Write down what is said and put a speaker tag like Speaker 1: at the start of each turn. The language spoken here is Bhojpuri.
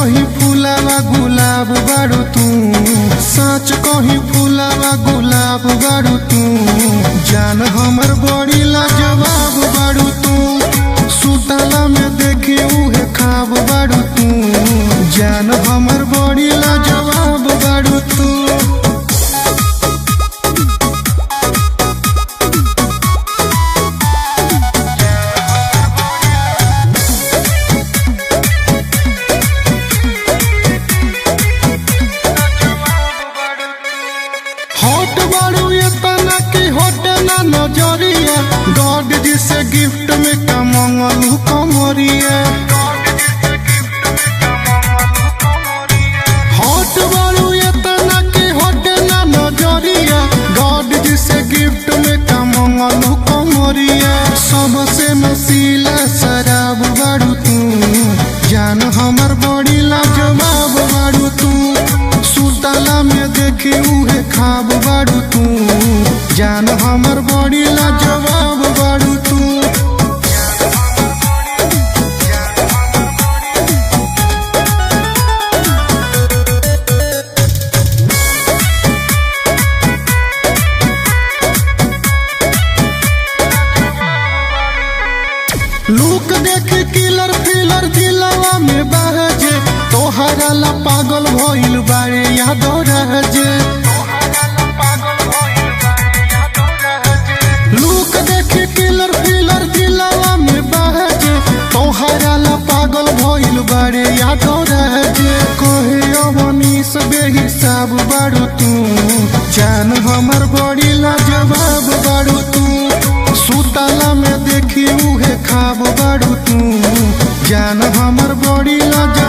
Speaker 1: कहीं फूलावा गुलाब बारू तू, सच कहीं फूलावा गुलाब बारू तू। जान हमर बड़ी लाजवाब बारू तू, सुतला में देखी उहे खाब बारू तू। जान हमर बड़ी लाजवाब बारू तू। हॉट बारू इतना की हॉट ना नजरिया, गॉड जी से गिफ्ट में का मंगलू कमरिया। हॉट बारू इतना की हॉट ना नजरिया, गॉड जी से गिफ्ट में का मंगलू कमरिया। सबसे नशीला शराब बारू तू, जान हमर बड़ी लाजवाब बारू तू। सुतला में देखी उहे खाब बारू तू, जान हमर बड़ी लाजवाब बारू तू। लुक देख किलर फिलर दिलवा में बहजे, तोहरा ला पागल भइल बारे यादो रहजे। लुक देख किलर फिलर दिलवा में बहजे, तोहरा ला पागल भइल बारे यादो रहजे। कहे अवनीश बेहिसाब बारू तू, जान हमर बड़ी लाजवाब बारू तू। सुतला में देखी उहे खाब बारू तू, जान हमर बड़ी लाजवाब